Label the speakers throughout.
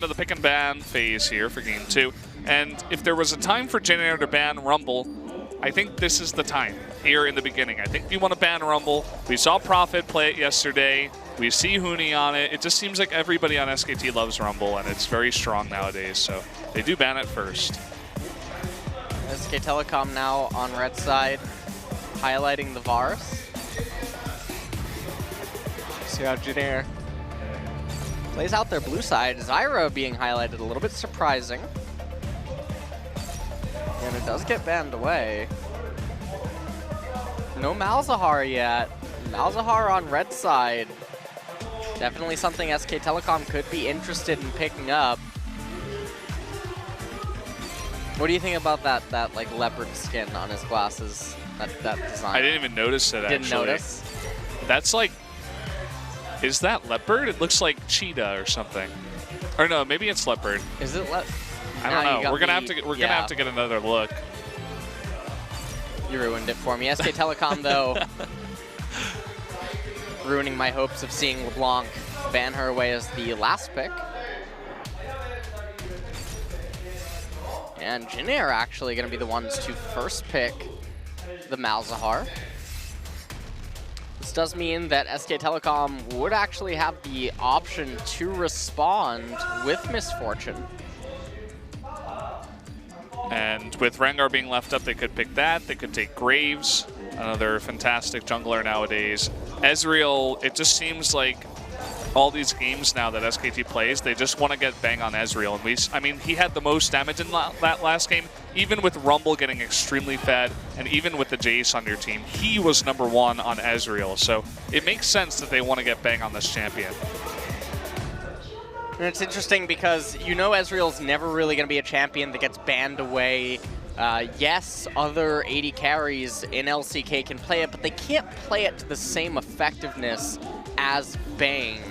Speaker 1: To the pick and ban phase here for game 2. And if there was a time for Jin to ban Rumble, I think this is the time here in the beginning. I think if you want to ban Rumble, we saw Prophet play it yesterday. We see Huni on it. It just seems like everybody on SKT loves Rumble, and it's very strong nowadays. So they do ban it first.
Speaker 2: SKTelecom now on red side, highlighting the Vars. See how Jin plays out their blue side. Zyra being highlighted, a little bit surprising. And it does get banned away. No Malzahar yet. Malzahar on red side. Definitely something SKTelecom could be interested in picking up. What do you think about that like leopard skin on his glasses? That design.
Speaker 1: I didn't even notice it actually.
Speaker 2: Didn't notice?
Speaker 1: That's like, is that leopard? It looks like cheetah or something. Or no, maybe it's leopard.
Speaker 2: Is it leopard?
Speaker 1: I don't know. We're gonna have to get another look.
Speaker 2: You ruined it for me. SKTelecom though, ruining my hopes of seeing LeBlanc ban her away as the last pick. And Jin are actually going to be the ones to first pick the Malzahar. This does mean that SKTelecom would actually have the option to respond with Misfortune.
Speaker 1: And with Rengar being left up, they could pick that. They could take Graves, another fantastic jungler nowadays. Ezreal, it just seems like all these games now that SKT plays, they just want to get bang on Ezreal. And I mean, he had the most damage in that last game, even with Rumble getting extremely fed, and even with the Jace on your team, he was #1 on Ezreal. So it makes sense that they want to get bang on this champion.
Speaker 2: And it's interesting because you know Ezreal's never really going to be a champion that gets banned away. Yes, other AD carries in LCK can play it, but they can't play it to the same effectiveness as Bang.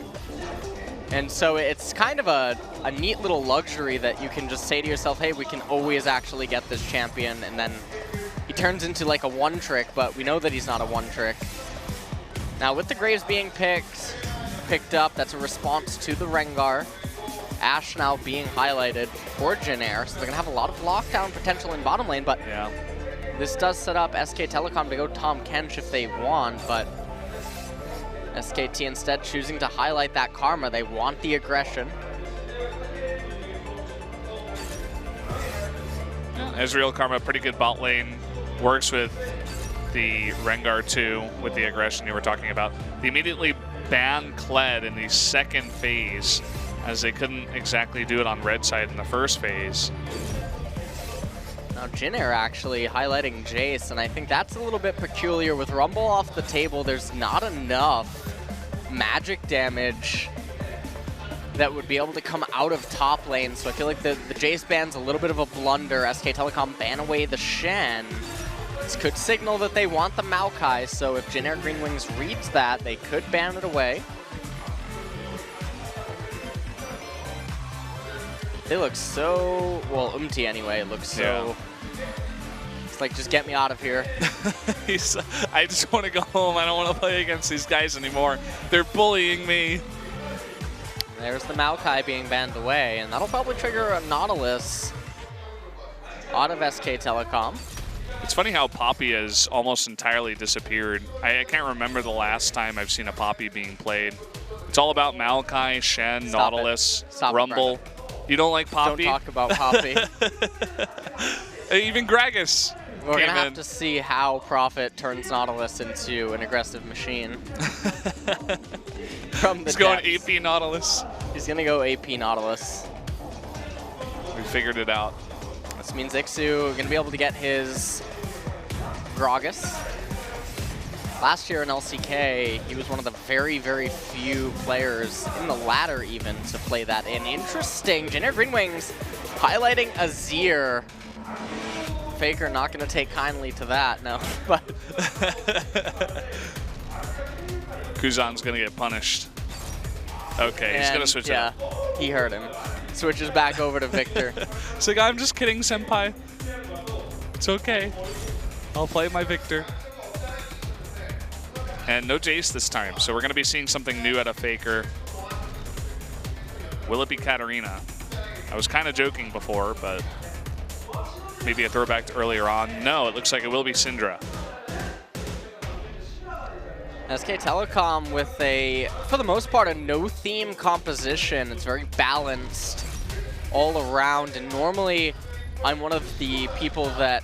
Speaker 2: And so it's kind of a neat little luxury that you can just say to yourself, hey, we can always actually get this champion, and then he turns into like a one-trick, but we know that he's not a one-trick. Now with the Graves being picked up, that's a response to the Rengar. Ashe now being highlighted for Jin, so they're going to have a lot of lockdown potential in bottom lane, but
Speaker 1: yeah,
Speaker 2: this does set up SKTelecom to go Tahm Kench if they want, but SKT instead choosing to highlight that Karma. They want the aggression.
Speaker 1: Ezreal Karma, pretty good bot lane. Works with the Rengar too, with the aggression you were talking about. They immediately banned Kled in the second phase, as they couldn't exactly do it on red side in the first phase.
Speaker 2: Now Jin actually highlighting Jace, and I think that's a little bit peculiar. With Rumble off the table, there's not enough magic damage that would be able to come out of top lane, so I feel like the Jace ban's a little bit of a blunder. SKTelecom ban away the Shen. This could signal that they want the Maokai, so if Jin Green Wings reads that, they could ban it away. They look so, well, Umti anyway, looks so, yeah. It's like, just get me out of here.
Speaker 1: I just want to go home. I don't want to play against these guys anymore. They're bullying me.
Speaker 2: There's the Maokai being banned away, and that'll probably trigger a Nautilus out of SKTelecom.
Speaker 1: It's funny how Poppy has almost entirely disappeared. I can't remember the last time I've seen a Poppy being played. It's all about Maokai, Shen, Nautilus, Rumble. You don't like Poppy?
Speaker 2: Don't talk about Poppy.
Speaker 1: Even Gragas.
Speaker 2: We're going to have to see how Prophet turns Nautilus into an aggressive machine. From the
Speaker 1: He's going AP Nautilus.
Speaker 2: He's going to go AP Nautilus.
Speaker 1: We figured it out.
Speaker 2: This means Ixu going to be able to get his Gragas. Last year in LCK, he was one of the very, very few players in the ladder even to play that in. Interesting. Jin Green Wings highlighting Azir. Faker not going to take kindly to that, no. But
Speaker 1: Kuzan's going to get punished. Okay, he's going to switch up.
Speaker 2: Yeah, he heard him. Switches back over to Victor.
Speaker 1: It's like, I'm just kidding, Senpai. It's okay. I'll play my Victor. And no Jace this time, so we're going to be seeing something new out of Faker. Will it be Katarina? I was kind of joking before, but maybe a throwback to earlier on. No, it looks like it will be Syndra.
Speaker 2: SKTelecom with a, for the most part, a no-theme composition. It's very balanced all around, and normally I'm one of the people that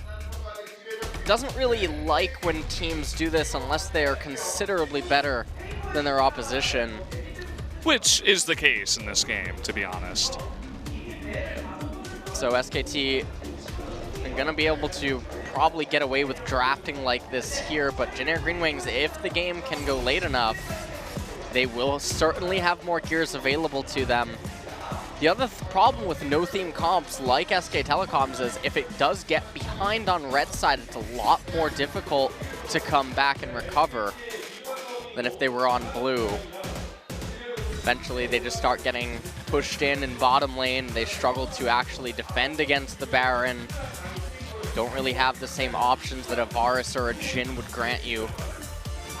Speaker 2: doesn't really like when teams do this unless they are considerably better than their opposition.
Speaker 1: Which is the case in this game, to be honest.
Speaker 2: So SKT are going to be able to probably get away with drafting like this here, but Jin Air Green Wings, if the game can go late enough, they will certainly have more gears available to them. The other problem with no-theme comps like SKTelecom's is if it does get behind on red side, it's a lot more difficult to come back and recover than if they were on blue. Eventually, they just start getting pushed in bottom lane. They struggle to actually defend against the Baron. Don't really have the same options that a Varus or a Jhin would grant you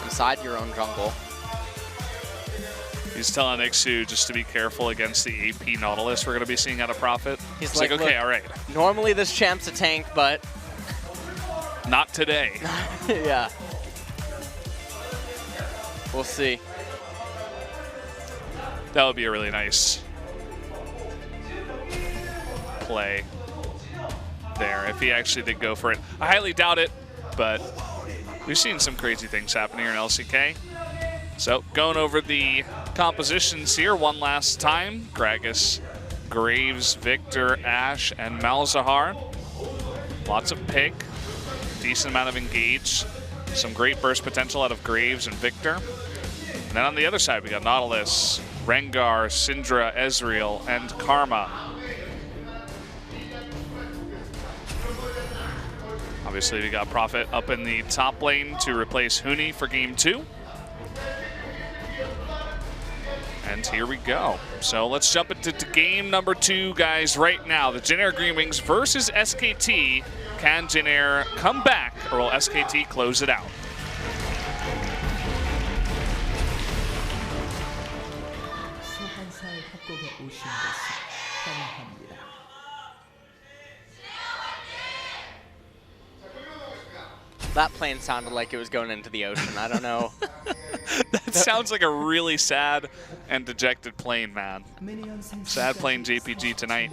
Speaker 2: inside your own jungle.
Speaker 1: He's telling Ixu just to be careful against the AP Nautilus we're going to be seeing out of Profit.
Speaker 2: He's
Speaker 1: like, okay, all right.
Speaker 2: Normally this champ's a tank, but...
Speaker 1: not today.
Speaker 2: Yeah. We'll see.
Speaker 1: That would be a really nice play there if he actually did go for it. I highly doubt it, but we've seen some crazy things happen here in LCK. So going over the compositions here one last time. Gragas, Graves, Victor, Ashe, and Malzahar. Lots of pick, decent amount of engage, some great burst potential out of Graves and Victor. And then on the other side, we got Nautilus, Rengar, Syndra, Ezreal, and Karma. Obviously, we got Prophet up in the top lane to replace Huni for game 2. And here we go. So let's jump into game number 2, guys, right now. The Jin Air Green Wings versus SKT. Can Jin Air come back, or will SKT close it out?
Speaker 2: That plane sounded like it was going into the ocean. I don't know.
Speaker 1: That sounds like a really sad and dejected plane, man. Sad plane JPG tonight.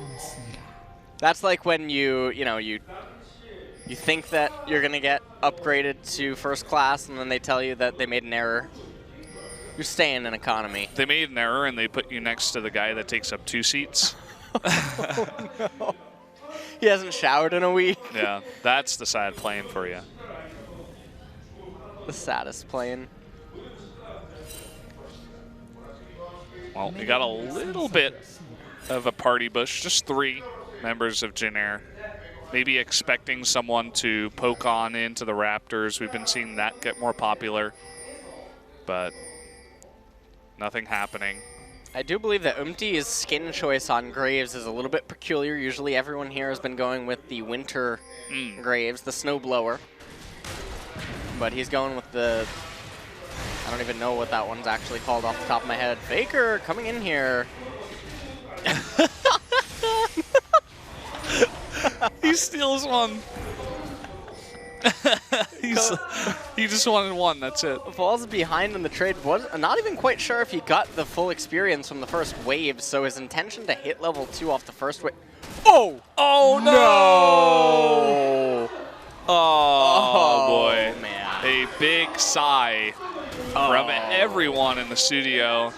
Speaker 2: That's like when you think that you're gonna get upgraded to first class, and then they tell you that they made an error. You're staying in economy.
Speaker 1: They made an error, and they put you next to the guy that takes up 2 seats.
Speaker 2: Oh, no. He hasn't showered in a week.
Speaker 1: Yeah, that's the sad plane for you.
Speaker 2: The saddest plane.
Speaker 1: Well, we got a little bit of a party bush, just 3 members of Jin Air. Maybe expecting someone to poke on into the Raptors. We've been seeing that get more popular, but nothing happening.
Speaker 2: I do believe that Umti's skin choice on Graves is a little bit peculiar. Usually everyone here has been going with the winter Graves, the snowblower. But he's going with the, I don't even know what that one's actually called off the top of my head. Faker coming in here.
Speaker 1: He steals one. He just wanted one, that's it.
Speaker 2: Falls behind in the trade. Not even quite sure if he got the full experience from the first wave, so his intention to hit level 2 off the first wave. Oh!
Speaker 1: Oh no! Oh boy.
Speaker 2: Man.
Speaker 1: A big sigh from everyone in the studio.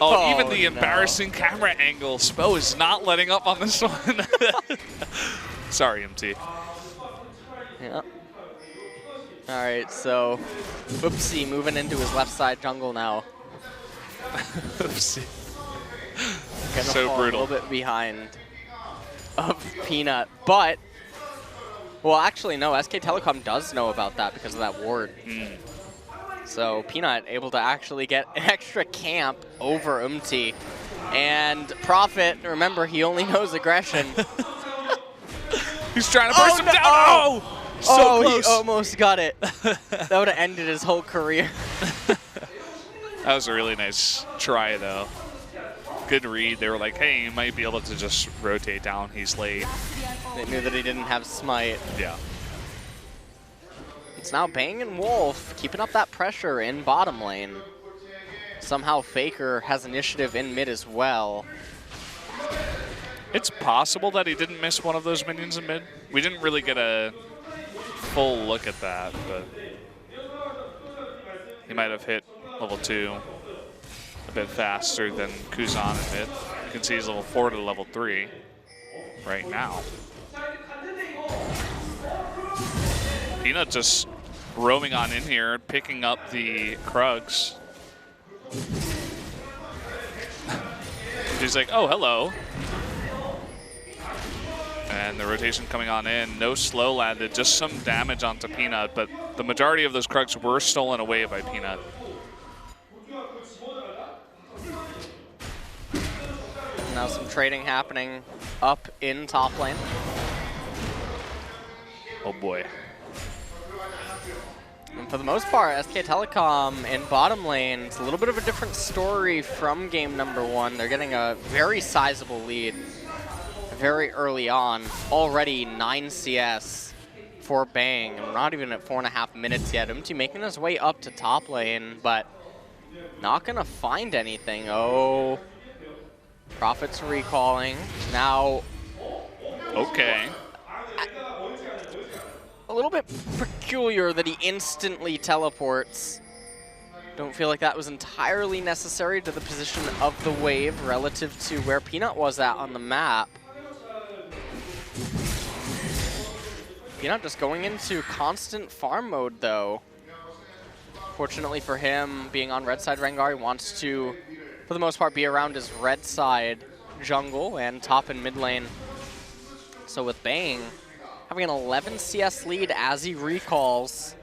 Speaker 1: Oh, even the embarrassing camera angle. Spo is not letting up on this one. Sorry, MT.
Speaker 2: Yeah. All right, so Oopsie moving into his left side jungle now.
Speaker 1: Oopsie.
Speaker 2: Gonna
Speaker 1: So
Speaker 2: fall
Speaker 1: brutal.
Speaker 2: a little bit behind of Peanut, but well, actually no. SKTelecom does know about that because of that ward. So Peanut able to actually get an extra camp over Umti. And Prophet, remember, he only knows aggression.
Speaker 1: He's trying to burst him down. Oh! So close.
Speaker 2: He almost got it. That would have ended his whole career.
Speaker 1: That was a really nice try, though. good read. They were like, hey, you might be able to just rotate down. He's late.
Speaker 2: They knew that he didn't have smite.
Speaker 1: Yeah.
Speaker 2: It's now Bang and Wolf keeping up that pressure in bottom lane. Somehow Faker has initiative in mid as well.
Speaker 1: It's possible that he didn't miss one of those minions in mid. We didn't really get a full look at that, but he might have hit level 2 a bit faster than Kuzan in mid. You can see he's level 4 to level 3 right now. Peanut just roaming on in here, picking up the Krugs. He's like, oh, hello. And the rotation coming on in. No slow landed, just some damage onto Peanut, but the majority of those Krugs were stolen away by Peanut.
Speaker 2: Now some trading happening up in top lane.
Speaker 1: Oh boy.
Speaker 2: And for the most part, SKTelecom in bottom lane, it's a little bit of a different story from game number 1. They're getting a very sizable lead very early on. Already 9 CS for Bang. And we're not even at 4.5 minutes yet. MT making his way up to top lane, but not gonna find anything. Oh, Prophet's recalling. Now,
Speaker 1: okay.
Speaker 2: A little bit peculiar that he instantly teleports. Don't feel like that was entirely necessary to the position of the wave relative to where Peanut was at on the map. Peanut just going into constant farm mode though. Fortunately for him, being on red side Rengar, he wants to, for the most part, be around his red side jungle and top and mid lane. So with Bang having an 11 CS lead as he recalls.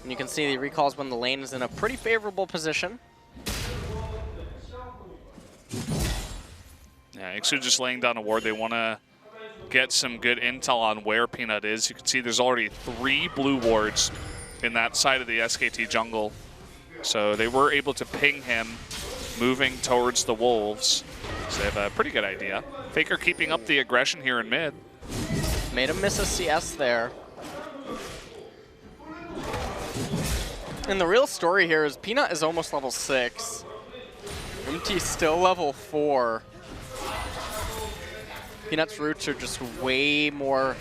Speaker 2: And you can see he recalls when the lane is in a pretty favorable position.
Speaker 1: Yeah, Ixu just laying down a ward. They want to get some good intel on where Peanut is. You can see there's already 3 blue wards in that side of the SKT jungle. So they were able to ping him moving towards the wolves. So they have a pretty good idea. Faker keeping up the aggression here in mid.
Speaker 2: Made him miss a CS there. And the real story here is Peanut is almost level 6. MT's still level 4. Peanut's roots are just way more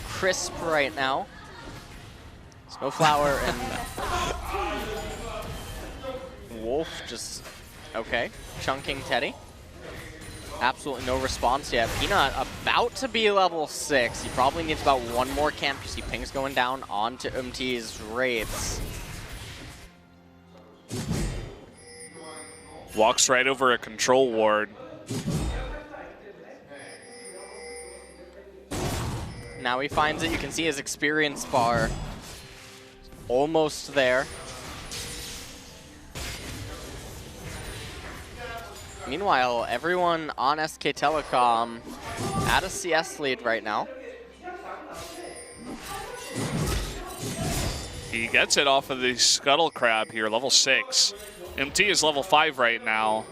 Speaker 2: crisp right now. Snowflower and Wolf just, okay, chunking Teddy. Absolutely no response yet. Peanut about to be level 6. He probably needs about 1 more camp. You see pings going down onto MT's Wraiths.
Speaker 1: Walks right over a control ward.
Speaker 2: Now he finds it. You can see his experience bar almost there. Meanwhile, everyone on SKTelecom at a CS lead right now.
Speaker 1: He gets it off of the Scuttle Crab here, level 6. MT is level 5 right now.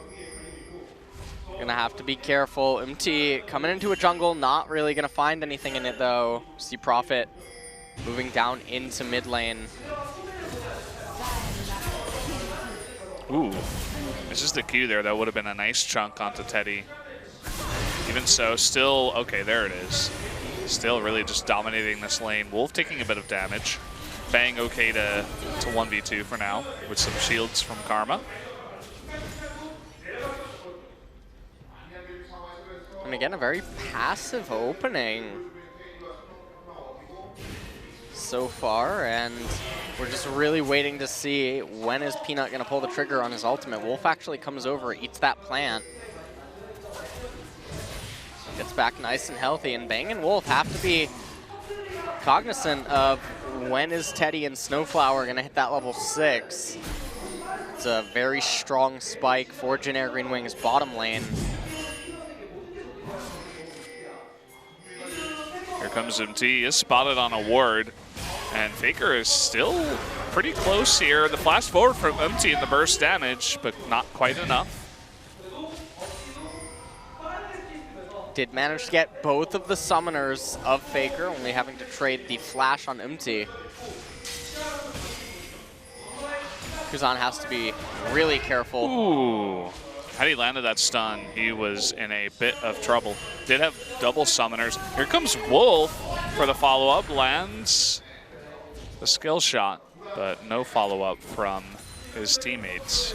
Speaker 2: Gonna have to be careful. MT coming into a jungle, not really gonna find anything in it though. See Prophet moving down into mid lane.
Speaker 1: Ooh, this is the Q there. That would have been a nice chunk onto Teddy. Even so, still, okay, there it is. Still really just dominating this lane. Wolf taking a bit of damage. Bang okay to 1v2 for now with some shields from Karma.
Speaker 2: And again, a very passive opening so far, and we're just really waiting to see when is Peanut going to pull the trigger on his ultimate. Wolf actually comes over, eats that plant, gets back nice and healthy, and Bang and Wolf have to be cognizant of when is Teddy and Snowflower going to hit that level 6. It's a very strong spike for Generic Green Wings bottom lane.
Speaker 1: Here comes MT, is spotted on a ward, and Faker is still pretty close here. The flash forward from MT in the burst damage, but not quite enough.
Speaker 2: did manage to get both of the summoners of Faker, only having to trade the flash on Umti. Kuzan has to be really careful.
Speaker 1: Ooh. Had he landed that stun, he was in a bit of trouble. Did have double summoners. Here comes Wolf for the follow-up. Lands the skill shot, but no follow-up from his teammates.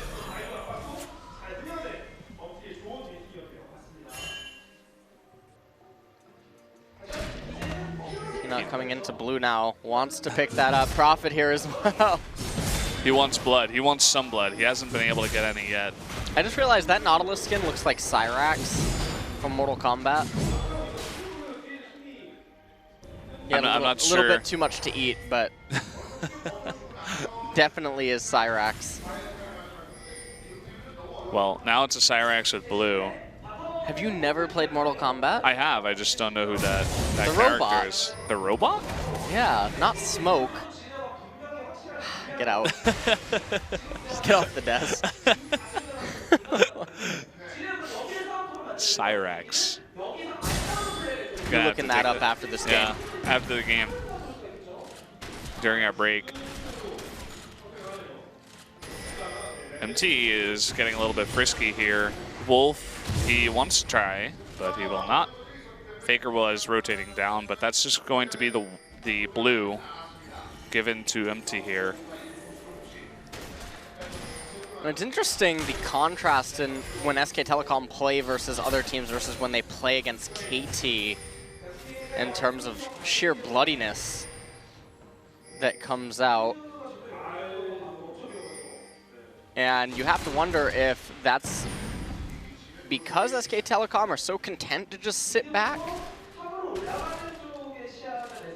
Speaker 2: Not coming into blue now. Wants to pick that up. Prophet here as well.
Speaker 1: He wants blood. He wants some blood. He hasn't been able to get any yet.
Speaker 2: I just realized that Nautilus skin looks like Cyrax from Mortal Kombat. Yeah,
Speaker 1: I'm not sure.
Speaker 2: A little bit too much to eat, but definitely is Cyrax.
Speaker 1: Well, now it's a Cyrax with blue.
Speaker 2: Have you never played Mortal Kombat?
Speaker 1: I have. I just don't know who that
Speaker 2: The
Speaker 1: character
Speaker 2: robot.
Speaker 1: is. The robot?
Speaker 2: Yeah, not Smoke. Get out. Just get off the desk.
Speaker 1: Cyrax.
Speaker 2: You're looking that up after this game.
Speaker 1: Yeah, after the game. During our break. MT is getting a little bit frisky here. Wolf, he wants to try, but he will not. Faker was rotating down, but that's just going to be the blue given to MT here.
Speaker 2: And it's interesting the contrast in when SKTelecom play versus other teams versus when they play against KT in terms of sheer bloodiness that comes out. And you have to wonder if that's because SKTelecom are so content to just sit back,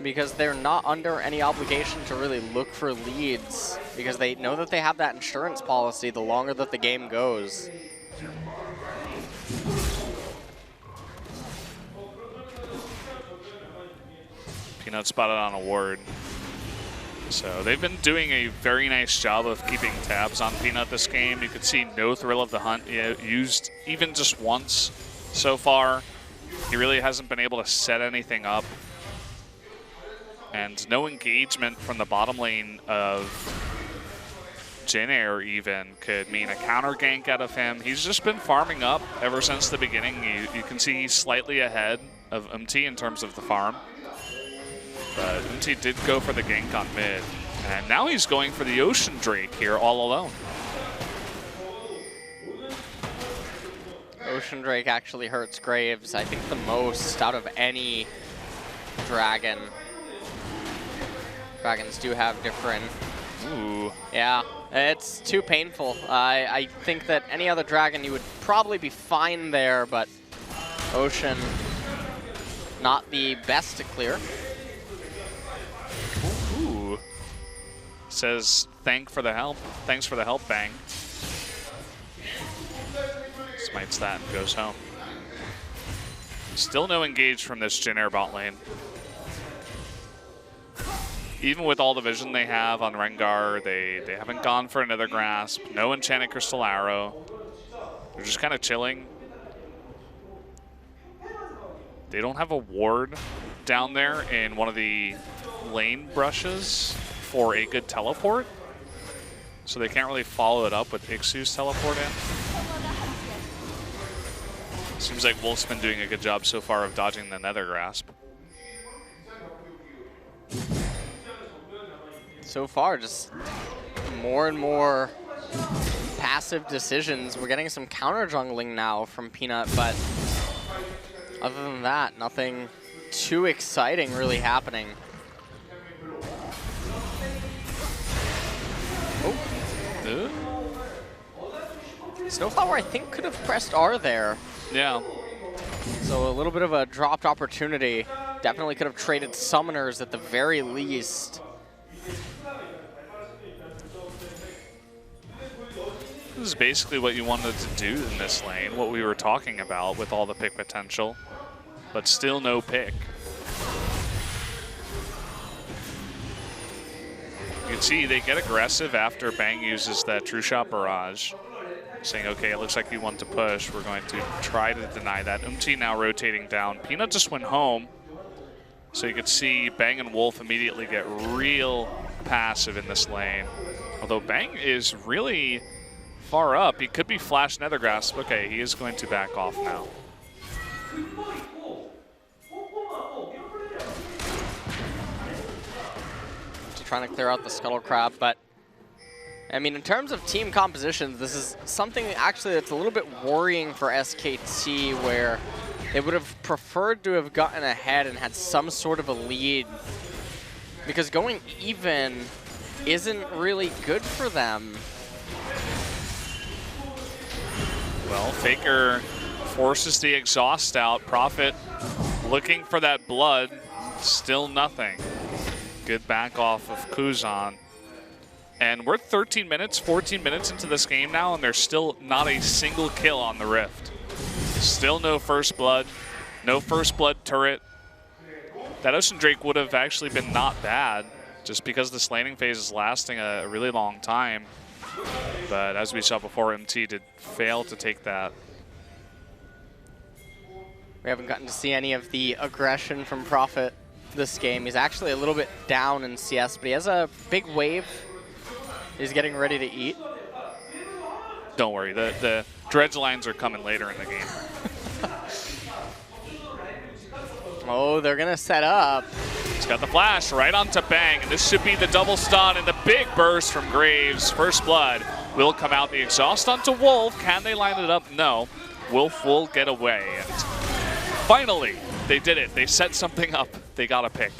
Speaker 2: because they're not under any obligation to really look for leads, because they know that they have that insurance policy the longer that the game goes.
Speaker 1: Peanut spotted on a ward. So they've been doing a very nice job of keeping tabs on Peanut this game. You could see no Thrill of the Hunt used even just once so far. He really hasn't been able to set anything up. And no engagement from the bottom lane of Jin Air even could mean a counter gank out of him. He's just been farming up ever since the beginning. You can see he's slightly ahead of MT in terms of the farm. But MT did go for the gank on mid. And now he's going for the Ocean Drake here all alone.
Speaker 2: Ocean Drake actually hurts Graves, I think the most out of any dragon. Dragons do have different...
Speaker 1: Ooh.
Speaker 2: Yeah, it's too painful. I think that any other dragon you would probably be fine there, but Ocean, not the best to clear.
Speaker 1: Ooh. Says thanks for the help, bang. Smites that and goes home. Still no engage from this Jin Air bot lane. Even with all the vision they have on Rengar, they haven't gone for another grasp. No Enchanted Crystal Arrow. They're just kind of chilling. They don't have a ward down there in one of the lane brushes for a good teleport. So they can't really follow it up with Ixu's teleport in. Seems like Wolf's been doing a good job so far of dodging the Nether Grasp.
Speaker 2: So far, just more and more passive decisions. We're getting some counter jungling now from Peanut, but other than that, nothing too exciting really happening. Oh. Snowflower, I think, could have pressed R there.
Speaker 1: Yeah.
Speaker 2: So a little bit of a dropped opportunity. Definitely could have traded summoners at the very least.
Speaker 1: This is basically what you wanted to do in this lane, what we were talking about with all the pick potential, but still no pick. You can see they get aggressive after Bang uses that True Shot Barrage. saying, okay, it looks like you want to push. We're going to try to deny that. Now rotating down. Peanut just went home. So you could see Bang and Wolf immediately get real passive in this lane. Although Bang is really far up. He could be Flash Nether Grasp. Okay, he is going to back off now.
Speaker 2: Trying to clear out the Scuttle Crab, but I mean, in terms of team compositions, this is something actually that's a little bit worrying for SKT, where they would have preferred to have gotten ahead and had some sort of a lead, because going even isn't really good for them.
Speaker 1: Well, Faker forces the exhaust out. Prophet looking for that blood, still nothing. Good back off of Kuzan. And we're 13 minutes, 14 minutes into this game now, and there's still not a single kill on the Rift. Still no first blood, no first blood turret. That Ocean Drake would have actually been not bad, just because this laning phase is lasting a really long time. But as we saw before, MT did fail to take that.
Speaker 2: We haven't gotten to see any of the aggression from Prophet this game. He's actually a little bit down in CS, but he has a big wave. He's getting ready to eat.
Speaker 1: Don't worry, the dredge lines are coming later in the game.
Speaker 2: Oh, they're gonna set up.
Speaker 1: He's got the flash right onto Bang, and this should be the double stun and the big burst from Graves. First blood will come out. The exhaust onto Wolf. Can they line it up? No. Wolf will get away. And finally, they did it. They set something up. They got a pick.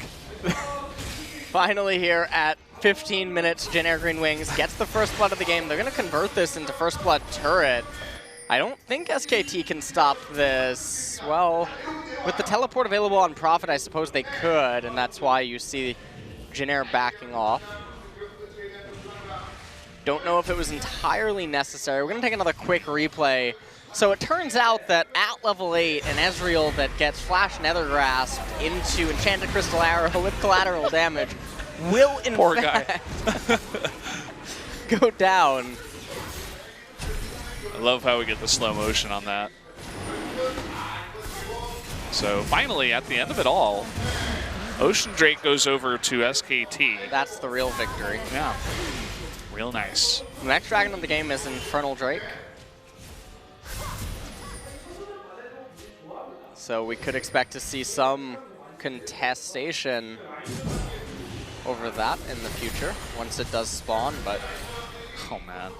Speaker 2: Finally here at 15 minutes, Jin Air Green Wings gets the first blood of the game. They're going to convert this into first blood turret. I don't think SKT can stop this. Well, with the teleport available on Prophet, I suppose they could, and that's why you see Jin Air backing off. Don't know if it was entirely necessary. We're going to take another quick replay. So it turns out that at level 8, an Ezreal that gets Flash Nether Grasp into Enchanted Crystal Arrow with collateral damage will in fact go down.
Speaker 1: I love how we get the slow motion on that. So finally, at the end of it all, Ocean Drake goes over to SKT.
Speaker 2: That's the real victory.
Speaker 1: Yeah, real nice.
Speaker 2: The next dragon of the game is Infernal Drake. So we could expect to see some contestation over that in the future once it does spawn, but
Speaker 1: oh man.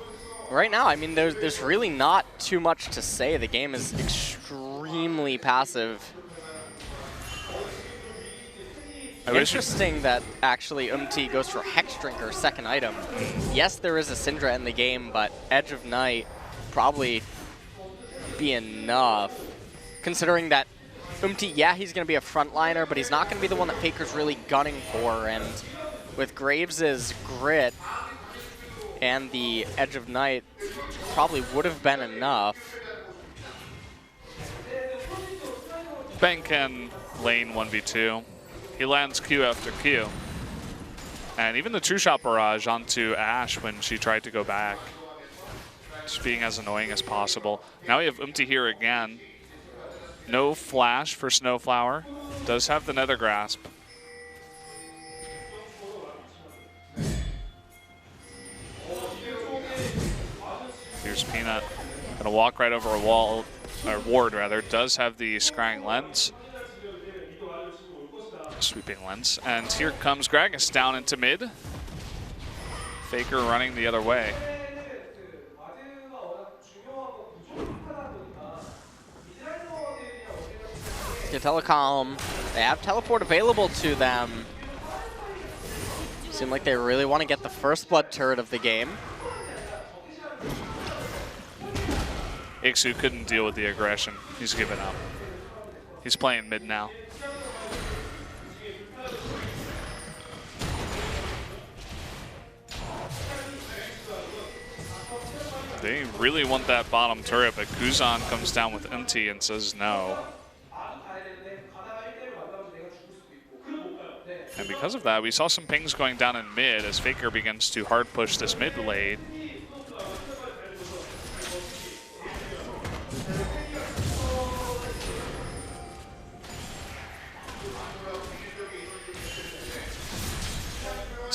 Speaker 2: Right now, I mean, there's really not too much to say. The game is extremely passive. Interesting that actually goes for Hex Drinker, second item. Yes, there is a Syndra in the game, but Edge of Night probably be enough. Considering that yeah, he's going to be a frontliner, but he's not going to be the one that Faker's really gunning for. And with Graves' grit and the Edge of Night, probably would have been enough.
Speaker 1: Bang can lane 1v2. He lands Q after Q. And even the True Shot Barrage onto Ashe when she tried to go back. Just being as annoying as possible. Now we have here again. No flash for Snowflower. Does have the Nether Grasp. Here's Peanut. Gonna walk right over a wall, or ward rather. Does have the Scrying Lens. Sweeping Lens. And here comes Gragas down into mid. Faker running the other way.
Speaker 2: SKTelecom, they have teleport available to them. Seem like they really want to get the first blood turret of the game.
Speaker 1: Ixu couldn't deal with the aggression. He's given up. He's playing mid now. They really want that bottom turret, but Kuzan comes down with empty and says no. And because of that, we saw some pings going down in mid as Faker begins to hard push this mid lane.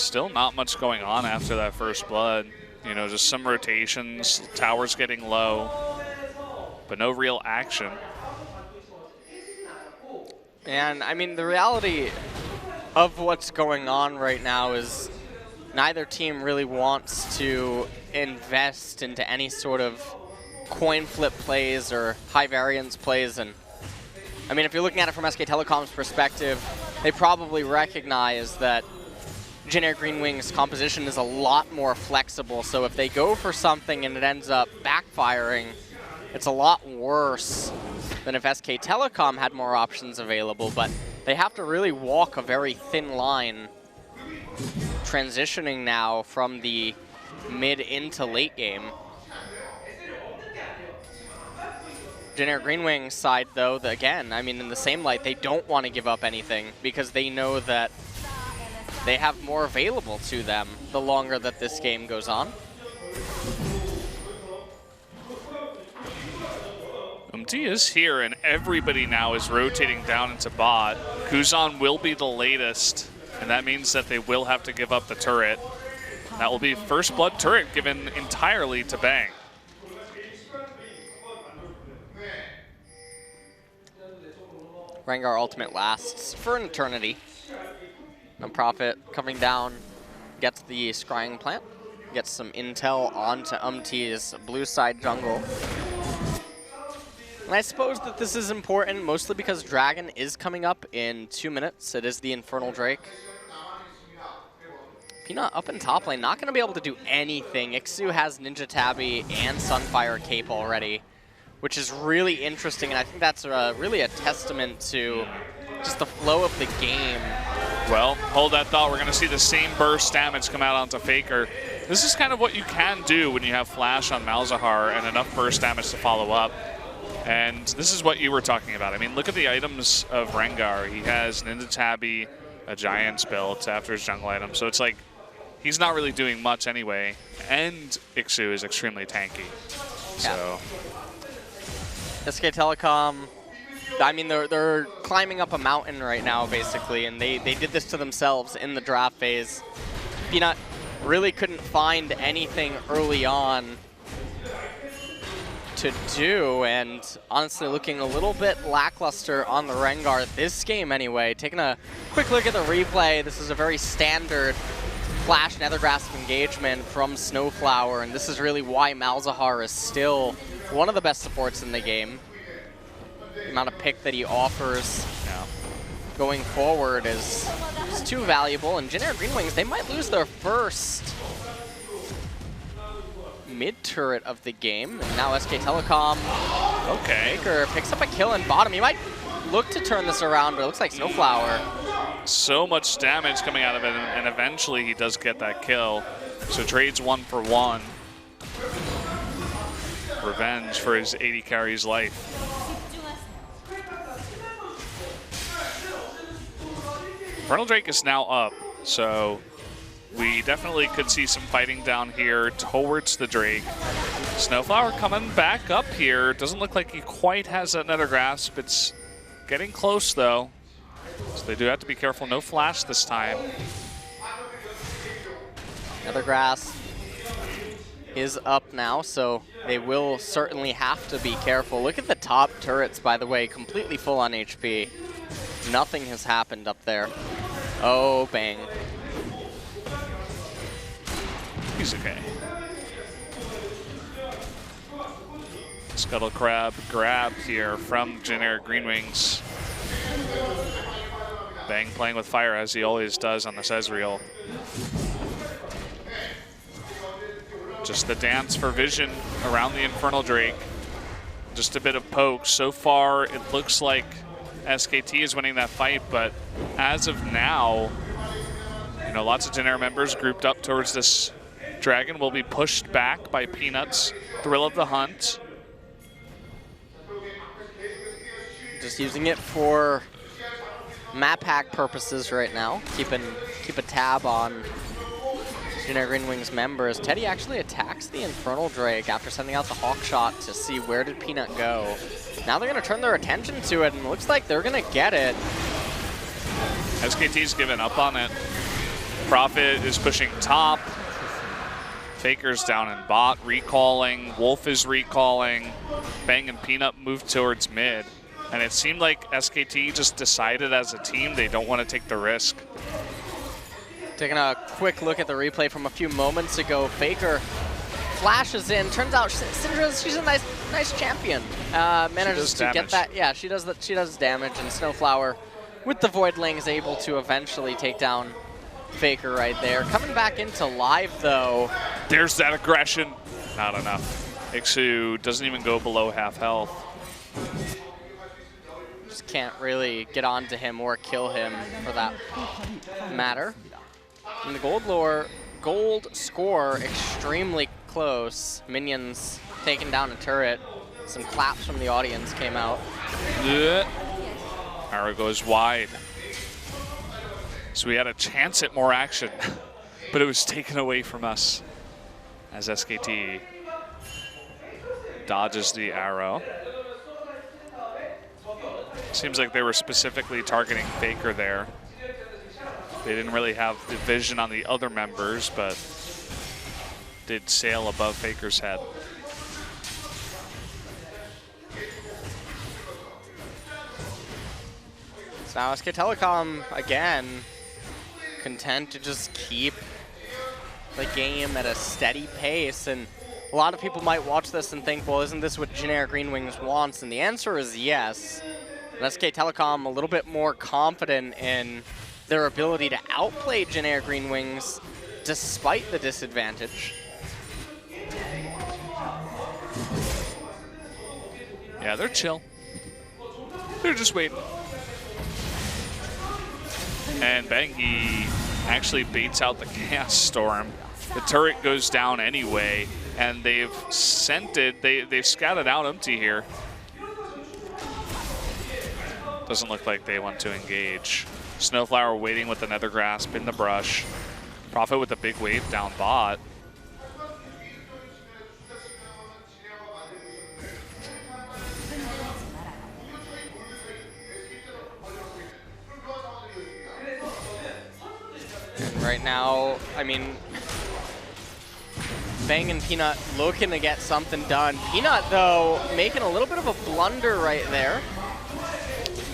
Speaker 1: still not much going on after that first blood. You know, just some rotations, towers getting low, but no real action.
Speaker 2: And I mean, the reality of what's going on right now is neither team really wants to invest into any sort of coin flip plays or high variance plays. And I mean, if you're looking at it from SKTelecom's perspective, they probably recognize that Generic Green Wing's composition is a lot more flexible. So if they go for something and it ends up backfiring, it's a lot worse than if SKTelecom had more options available. But they have to really walk a very thin line transitioning now from the mid into late game. Generic Green Wing's side, though, again, I mean, in the same light, they don't want to give up anything because they know that they have more available to them the longer that this game goes on.
Speaker 1: Umti is here, and everybody now is rotating down into bot. Kuzan will be the latest, and that means that they will have to give up the turret. That will be first blood turret given entirely to Bang.
Speaker 2: Rengar ultimate lasts for an eternity. Prophet coming down, gets the scrying plant, gets some intel onto Umti's blue side jungle. And I suppose that this is important mostly because Dragon is coming up in 2 minutes. It is the Infernal Drake. Peanut up in top lane, not going to be able to do anything. Ixu has Ninja Tabby and Sunfire Cape already, which is really interesting, and I think that's really a testament to just the flow of the game.
Speaker 1: Well, hold that thought. We're going to see the same burst damage come out onto Faker. This is kind of what you can do when you have Flash on Malzahar and enough burst damage to follow up. And this is what you were talking about. I mean, look at the items of Rengar. He has Ninja Tabby, a Giant's built after his jungle item. So it's like, he's not really doing much anyway. And Ixu is extremely tanky. So...
Speaker 2: SKTelecom, I mean, they're climbing up a mountain right now, basically, and they did this to themselves in the draft phase. Peanut really couldn't find anything early on to do, and honestly looking a little bit lackluster on the Rengar this game anyway. Taking a quick look at the replay, this is a very standard Flash Nethergrasp engagement from Snowflower, and this is really why Malzahar is still one of the best supports in the game. The amount of pick that he offers going forward is too valuable, and Generic Green Wings, they might lose their first mid-turret of the game. And now SKTelecom, Faker picks up a kill in bottom. He might look to turn this around, but it looks like Snowflower.
Speaker 1: So much damage coming out of it, and eventually he does get that kill. So trades 1 for 1. Revenge for his 80 carries life. Infernal Drake is now up, so we definitely could see some fighting down here towards the Drake. Snowflower coming back up here. Doesn't look like he quite has that Nethergrasp. It's getting close though, so they do have to be careful. No flash this time.
Speaker 2: Nethergrasp is up now, so they will certainly have to be careful. Look at the top turrets, by the way, completely full on HP. Nothing has happened up there. Oh, Bang.
Speaker 1: He's okay. Scuttle Crab grabbed here from Generic Green Wings. Bang playing with fire as he always does on this Ezreal. Just the dance for vision around the Infernal Drake. Just a bit of poke. So far, it looks like SKT is winning that fight, but as of now, you know, lots of Generic members grouped up towards this dragon will be pushed back by Peanut's Thrill of the Hunt.
Speaker 2: Just using it for map hack purposes right now. Keep a tab on Generic Green Wings members. Teddy actually attacks the Infernal Drake after sending out the Hawk Shot to see where did Peanut go. Now they're going to turn their attention to it, and it looks like they're going to get it.
Speaker 1: SKT's given up on it. Prophet is pushing top. Faker's down in bot, recalling. Wolf is recalling. Bang and Peanut move towards mid. And it seemed like SKT just decided as a team they don't want to take the risk.
Speaker 2: Taking a quick look at the replay from a few moments ago, Faker flashes in. Turns out Syndra's, she's a nice champion. Manages to get that. Yeah, she does damage, and Snowflower with the Voidling is able to eventually take down Faker right there. Coming back into live though.
Speaker 1: There's that aggression. Not enough. Ixu doesn't even go below half health.
Speaker 2: Just can't really get onto him or kill him for that matter. And the gold score extremely close. Minions taking down a turret. Some claps from the audience came out.
Speaker 1: Arrow goes wide. So we had a chance at more action, but it was taken away from us as SKT dodges the arrow. Seems like they were specifically targeting Faker there. They didn't really have the vision on the other members, but did sail above Faker's head.
Speaker 2: So now SKTelecom, again, content to just keep the game at a steady pace. And a lot of people might watch this and think, well, isn't this what generic Green Wings wants? And the answer is yes. And SKTelecom a little bit more confident in their ability to outplay generic Green Wings despite the disadvantage.
Speaker 1: Yeah, they're chill. They're just waiting. And Bengi actually baits out the Chaos Storm. The turret goes down anyway, and they've they've scattered out empty here. Doesn't look like they want to engage. Snowflower waiting with another grasp in the brush. Prophet with a big wave down bot.
Speaker 2: Right now, I mean, Bang and Peanut looking to get something done. Peanut, though, making a little bit of a blunder right there.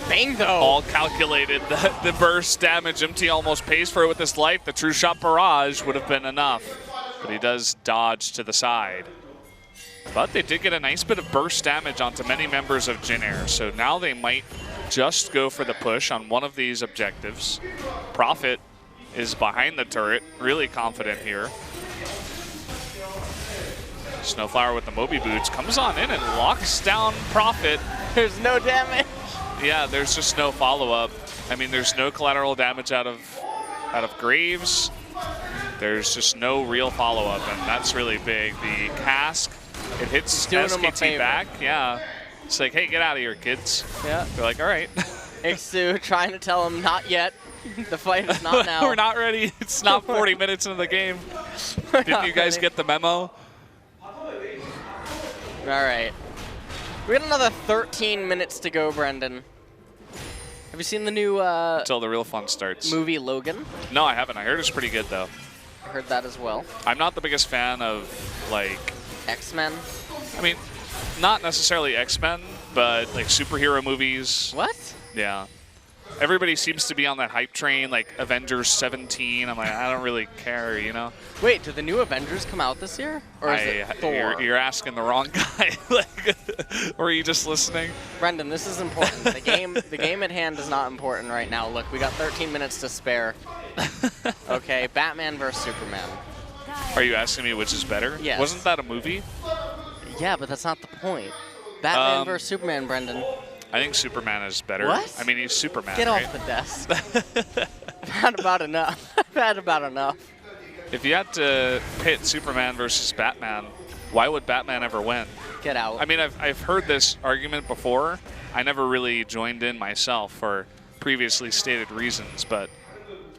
Speaker 2: Bang, though.
Speaker 1: All calculated. The burst damage. MT almost pays for it with his life. The True Shot Barrage would have been enough. But he does dodge to the side. But they did get a nice bit of burst damage onto many members of Jin Air. So now they might just go for the push on one of these objectives. Prophet is behind the turret. Really confident here. Snowflower with the Moby Boots comes on in and locks down Prophet.
Speaker 2: There's no damage.
Speaker 1: Yeah, there's just no follow-up. I mean, there's no collateral damage out of Graves. There's just no real follow-up, and that's really big. The cask, it hits SKT back. Yeah, it's like, hey, get out of here, kids.
Speaker 2: Yeah.
Speaker 1: They're like, all right.
Speaker 2: Ixu trying to tell him, not yet. The fight is not now.
Speaker 1: We're not ready. It's not 40 minutes into the game. Didn't you guys get the memo?
Speaker 2: All right. We got another 13 minutes to go, Brendan. Have you seen the new
Speaker 1: until the real fun starts
Speaker 2: movie Logan?
Speaker 1: No, I haven't. I heard it's pretty good, though.
Speaker 2: I heard that as well.
Speaker 1: I'm not the biggest fan of, like...
Speaker 2: X-Men?
Speaker 1: I mean, not necessarily X-Men, but, like, superhero movies.
Speaker 2: What?
Speaker 1: Yeah. Everybody seems to be on that hype train, like Avengers 17. I'm like, I don't really care, you know?
Speaker 2: Wait, did the new Avengers come out this year? Or is it Thor?
Speaker 1: You're asking the wrong guy. Like, or are you just listening?
Speaker 2: Brendan, this is important. The game at hand is not important right now. Look, we got 13 minutes to spare. Okay, Batman versus Superman.
Speaker 1: Are you asking me which is better?
Speaker 2: Yes.
Speaker 1: Wasn't that a movie?
Speaker 2: Yeah, but that's not the point. Batman versus Superman, Brendan.
Speaker 1: I think Superman is better.
Speaker 2: What?
Speaker 1: I mean, he's Superman,
Speaker 2: Get
Speaker 1: right?
Speaker 2: off the desk. I've had about enough. I've had about enough.
Speaker 1: If you had to pit Superman versus Batman, why would Batman ever win?
Speaker 2: Get out.
Speaker 1: I mean, I've heard this argument before. I never really joined in myself for previously stated reasons, but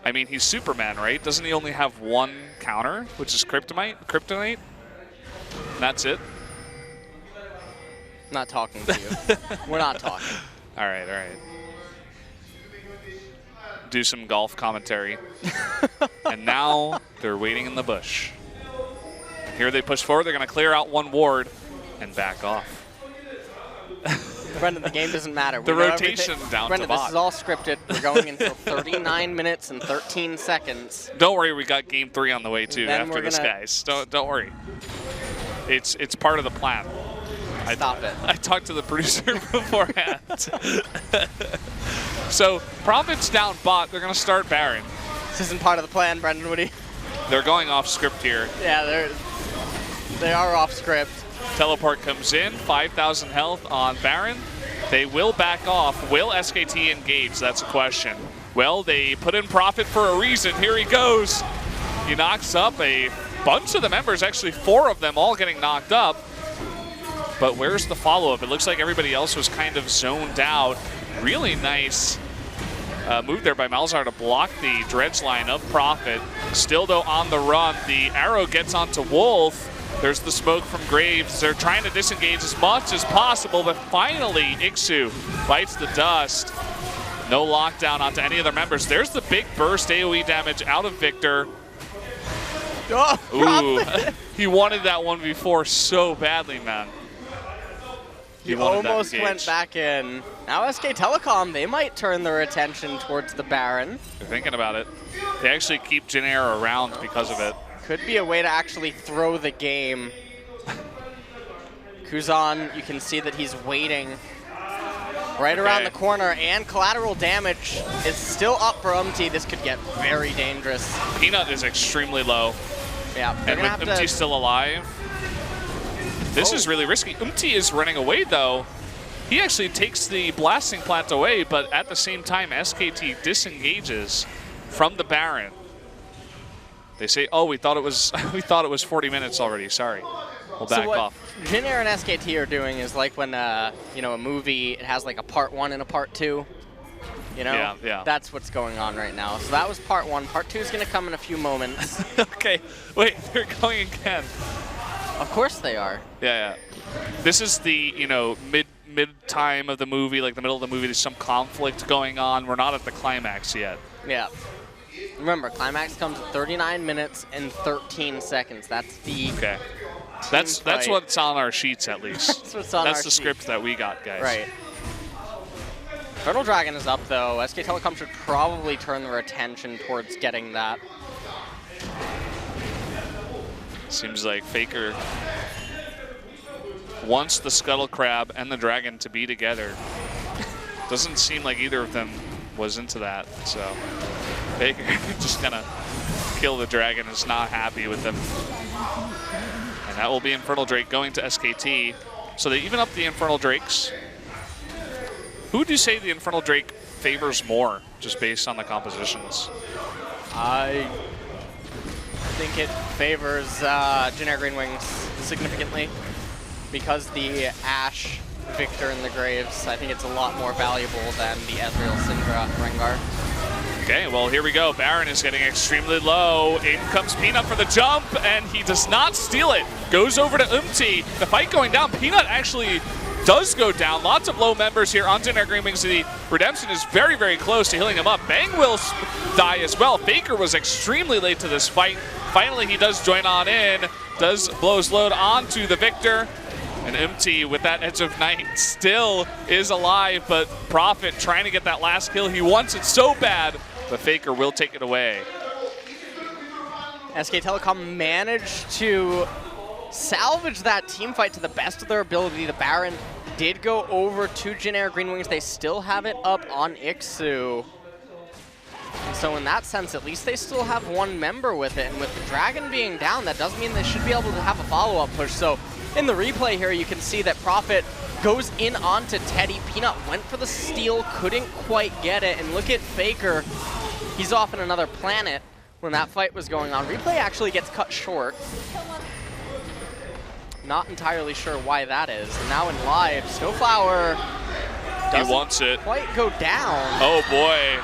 Speaker 1: I mean, he's Superman, right? Doesn't he only have one counter, which is kryptonite? And that's it?
Speaker 2: I'm not talking to you. We're not talking.
Speaker 1: All right, all right. do some golf commentary. And now they're waiting in the bush. And here they push forward. They're going to clear out one ward and back off.
Speaker 2: Brendan, the game doesn't matter.
Speaker 1: The rotation down
Speaker 2: Brendan,
Speaker 1: to bot.
Speaker 2: this is all scripted. We're going until 39 minutes and 13 seconds.
Speaker 1: Don't worry, we got game 3 on the way too after this,
Speaker 2: gonna...
Speaker 1: guys. Don't worry. It's part of the plan.
Speaker 2: Stop it.
Speaker 1: I talked to the producer beforehand. So Prophet's down bot. They're going to start Baron.
Speaker 2: This isn't part of the plan, Brendan Woody.
Speaker 1: They're going off script here.
Speaker 2: Yeah, they are off script.
Speaker 1: Teleport comes in, 5,000 health on Baron. They will back off. Will SKT engage? That's a question. Well, they put in Prophet for a reason. Here he goes. He knocks up a bunch of the members, actually 4 of them all getting knocked up. But where's the follow-up? It looks like everybody else was kind of zoned out. Really nice move there by Malzahar to block the dredge line of Prophet. Still, though, on the run. The arrow gets onto Wolf. There's the smoke from Graves. They're trying to disengage as much as possible, but finally, Ixu bites the dust. No lockdown onto any of their members. There's the big burst AoE damage out of Victor.
Speaker 2: Oh,
Speaker 1: ooh, he wanted that 1v4 so badly, man.
Speaker 2: He almost went back in. Now SKTelecom, they might turn their attention towards the Baron.
Speaker 1: They're thinking about it. They actually keep Jin Air around because of it.
Speaker 2: Could be a way to actually throw the game. Kuzan, you can see that he's waiting right around the corner, and collateral damage is still up for Umti. This could get very dangerous.
Speaker 1: Peanut is extremely low.
Speaker 2: Yeah,
Speaker 1: and with Umti still alive, this is really risky. Umti is running away, though. He actually takes the blasting plant away, but at the same time, SKT disengages from the Baron. They say, "Oh, we thought it was 40 minutes already. Sorry, we'll back off."
Speaker 2: What Jin Air and SKT are doing is like when you know, a movie, it has like a part 1 and a part 2. You know,
Speaker 1: yeah.
Speaker 2: That's what's going on right now. So that was part 1. Part 2 is going to come in a few moments.
Speaker 1: Okay, wait, they're going again.
Speaker 2: Of course they are.
Speaker 1: Yeah. This is the mid time of the movie, like the middle of the movie. There's some conflict going on. We're not at the climax yet.
Speaker 2: Yeah. Remember, climax comes at 39 minutes and 13 seconds. That's the
Speaker 1: That's what's on our sheets, at least.
Speaker 2: That's what's on our
Speaker 1: That's the script that we got, guys.
Speaker 2: Right. Turtle Dragon is up, though. SKTelecom should probably turn their attention towards getting that.
Speaker 1: Seems like Faker wants the Scuttle Crab and the Dragon to be together. Doesn't seem like either of them was into that, so Faker just gonna kill the Dragon, is not happy with them. And that will be Infernal Drake going to SKT. So they even up the Infernal Drakes. Who would you say the Infernal Drake favors more, just based on the compositions?
Speaker 2: I think it favors Jin Air Green Wings significantly, because the Ashe, Victor, and the Graves, I think it's a lot more valuable than the Ezreal, Syndra, Rengar.
Speaker 1: Okay, well, here we go. Baron is getting extremely low. In comes Peanut for the jump, and he does not steal it. Goes over to Umti. The fight going down. Peanut actually does go down. Lots of low members here on Jin Air Green Wings. The Redemption is very, very close to healing him up. Bang will die as well. Faker was extremely late to this fight. Finally, he does join on in. Does blows load onto the Victor. And Umti, with that Edge of Night, still is alive, but Prophet trying to get that last kill. He wants it so bad, but Faker will take it away.
Speaker 2: SKTelecom managed to salvage that team fight to the best of their ability. The Baron did go over to Jin Air Green Wings. They still have it up on Ixu. And so in that sense, at least they still have one member with it. And with the Dragon being down, that does mean they should be able to have a follow-up push. So in the replay here, you can see that Prophet goes in onto Teddy. Peanut went for the steal, couldn't quite get it. And look at Faker. He's off in another planet when that fight was going on. Replay actually gets cut short. Not entirely sure why that is. And now in live, Snowflower doesn't quite go down.
Speaker 1: Oh boy,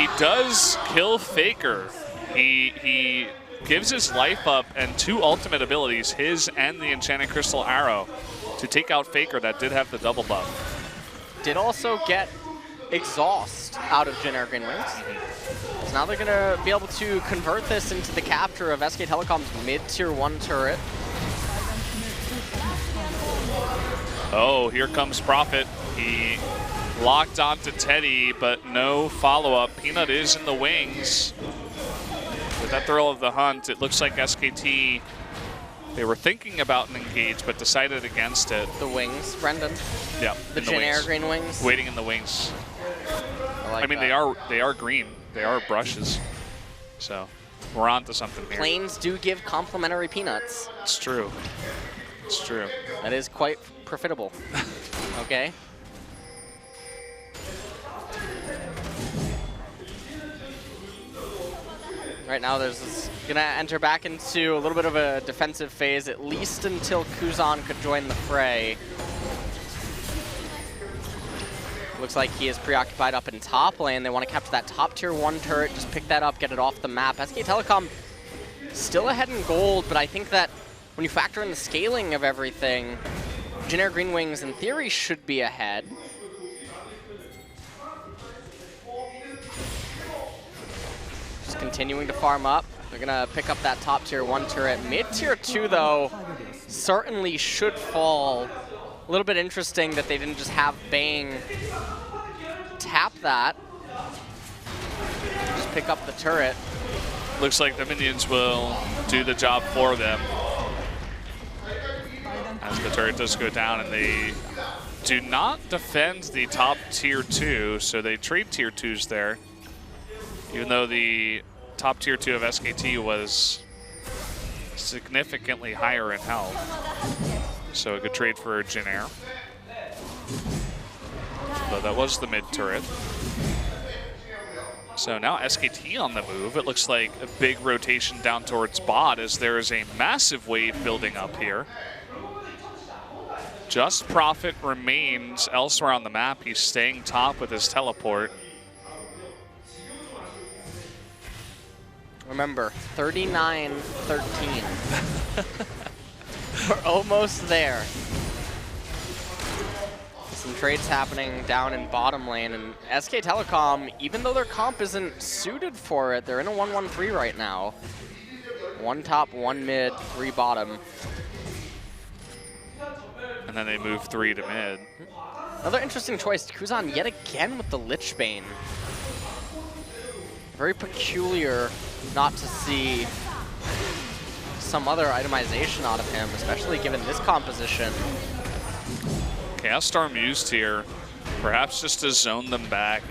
Speaker 1: he does kill Faker. He gives his life up and 2 ultimate abilities, his and the Enchanted Crystal Arrow, to take out Faker that did have the double buff.
Speaker 2: Did also get exhaust out of Jin Air Green Wings. So now they're going to be able to convert this into the capture of SKTelecom's mid-tier 1 turret.
Speaker 1: Oh, here comes Prophet. He locked onto Teddy, but no follow-up. Peanut is in the wings. With that thrill of the hunt, it looks like SKT, they were thinking about an engage, but decided against it.
Speaker 2: The wings, Brendan.
Speaker 1: Yeah,
Speaker 2: The Jin green wings.
Speaker 1: Waiting in the wings.
Speaker 2: I
Speaker 1: mean, they are green. They are brushes. So we're on to something here.
Speaker 2: Planes do give complimentary peanuts.
Speaker 1: It's true. It's true.
Speaker 2: That is quite profitable. Okay. Right now, there's this gonna enter back into a little bit of a defensive phase, at least until Kuzan could join the fray. Looks like he is preoccupied up in top lane. They want to capture that top tier 1 turret, just pick that up, get it off the map. SKTelecom still ahead in gold, but I think that when you factor in the scaling of everything, Jin Green Wings in theory should be ahead. Just continuing to farm up. They're gonna pick up that top tier 1 turret. Mid tier 2 though, certainly should fall. A little bit interesting that they didn't just have Bang tap that. Just pick up the turret.
Speaker 1: Looks like the minions will do the job for them. As the turret does go down, and they do not defend the top tier 2, so they trade tier 2s there. Even though the top tier 2 of SKT was significantly higher in health. So a good trade for Jin Air. But that was the mid turret. So now SKT on the move. It looks like a big rotation down towards bot as there is a massive wave building up here. Just Prophet remains elsewhere on the map. He's staying top with his teleport.
Speaker 2: Remember, 39-13. We're almost there. Some trades happening down in bottom lane, and SKTelecom, even though their comp isn't suited for it, they're in a 1-1-3 right now. 1 top, 1 mid, 3 bottom.
Speaker 1: And then they move 3 to mid.
Speaker 2: Another interesting choice, Kuzan yet again with the Lich Bane. Very peculiar not to see some other itemization out of him, especially given this composition.
Speaker 1: Chaos Storm used here, perhaps just to zone them back,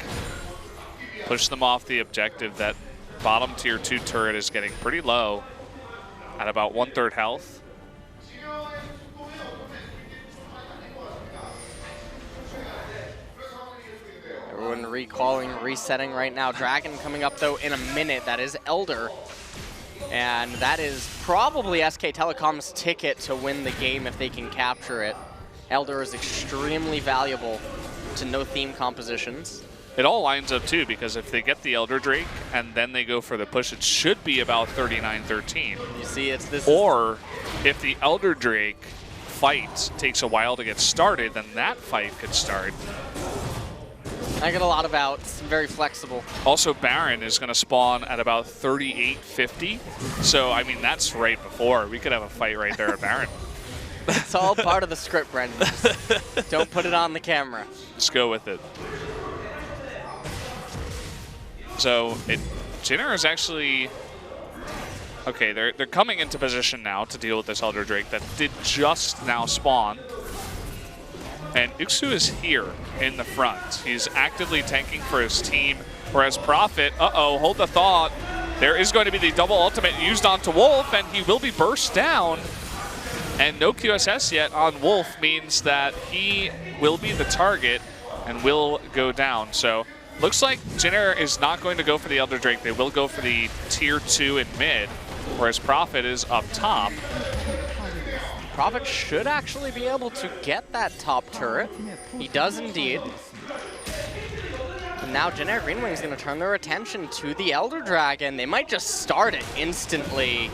Speaker 1: push them off the objective. That bottom tier 2 turret is getting pretty low at about 1/3 health.
Speaker 2: Everyone recalling, resetting right now. Dragon coming up though in a minute. That is Elder. And that is probably SKTelecom's ticket to win the game if they can capture it. Elder is extremely valuable to no theme compositions.
Speaker 1: It all lines up too, because if they get the Elder Drake and then they go for the push, it should be about 39-13.
Speaker 2: You see, it's this.
Speaker 1: Or if the Elder Drake fight takes a while to get started, then that fight could start.
Speaker 2: I get a lot of outs, very flexible.
Speaker 1: Also, Baron is going to spawn at about 38-50. So, I mean, that's right before. We could have a fight right there at Baron.
Speaker 2: It's all part of the script, Brendan. Just don't put it on the camera.
Speaker 1: Just go with it. So, Jinner is actually... Okay, they're coming into position now to deal with this Elder Drake that did just now spawn. And Uxu is here in the front. He's actively tanking for his team, whereas Prophet, hold the thought. There is going to be the double ultimate used onto Wolf, and he will be burst down. And no QSS yet on Wolf means that he will be the target and will go down. So looks like Jinner is not going to go for the Elder Drake. They will go for the tier 2 in mid, whereas Prophet is up top.
Speaker 2: Prophet should actually be able to get that top turret. He does indeed. And now Jin Air Green Wing is going to turn their attention to the Elder Dragon. They might just start it instantly.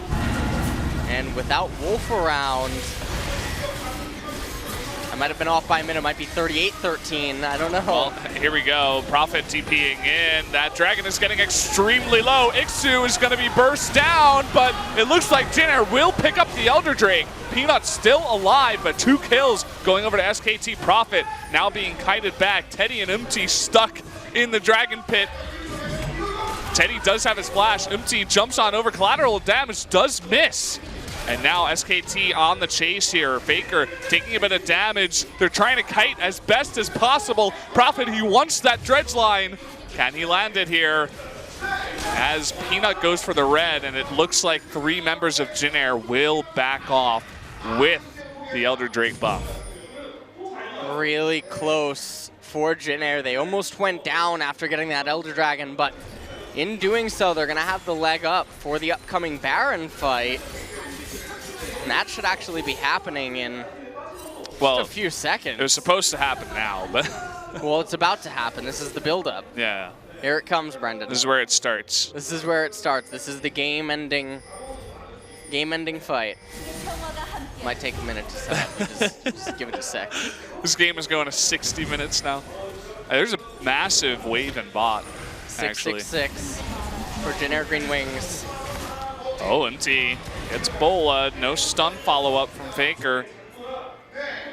Speaker 2: And without Wolf around, I might have been off by a minute. It might be 38-13. I don't know.
Speaker 1: Well, here we go. Prophet TPing in. That dragon is getting extremely low. Ixu is going to be burst down, but it looks like Jin Air will pick up the Elder Drake. Peanut still alive, but 2 kills going over to SKT Prophet. Now being kited back. Teddy and Umti stuck in the dragon pit. Teddy does have his flash. Umti jumps on over. Collateral damage does miss. And now SKT on the chase here. Faker taking a bit of damage. They're trying to kite as best as possible. Prophet, he wants that dredge line. Can he land it here? As Peanut goes for the red, and it looks like 3 members of Jin Air will back off with the Elder Drake buff.
Speaker 2: Really close for Jin Air. They almost went down after getting that Elder Dragon, but in doing so, they're going to have the leg up for the upcoming Baron fight. And that should actually be happening in just a few seconds.
Speaker 1: It was supposed to happen now, but...
Speaker 2: Well, it's about to happen. This is the build-up.
Speaker 1: Yeah.
Speaker 2: Here it comes, Brendan.
Speaker 1: This is where it starts.
Speaker 2: This is where it starts. This is the game-ending fight. Might take a minute to set up. Just give it a sec.
Speaker 1: This game is going to 60 minutes now. There's a massive wave in bot, actually.
Speaker 2: 666 for Jin Air Green Wings.
Speaker 1: Oh, MT. It's Bola. No stun follow-up from Faker.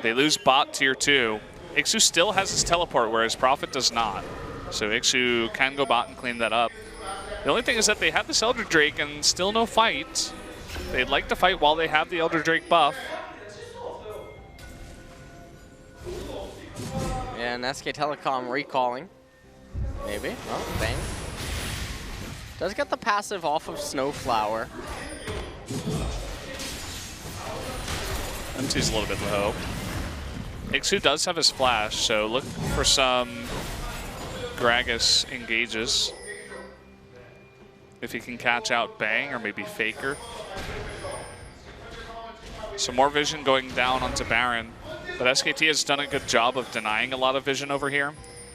Speaker 1: They lose bot tier 2. Ixu still has his teleport, whereas Prophet does not. So Ixu can go bot and clean that up. The only thing is that they have this Elder Drake and still no fight. They'd like to fight while they have the Elder Drake buff.
Speaker 2: And SKTelecom recalling. Maybe. Oh, bang. Does get the passive off of Snowflower.
Speaker 1: MT's a little bit low. Ixu does have his flash, so look for some Gragas engages. If he can catch out Bang or maybe Faker. Some more vision going down onto Baron. But SKT has done a good job of denying a lot of vision over here,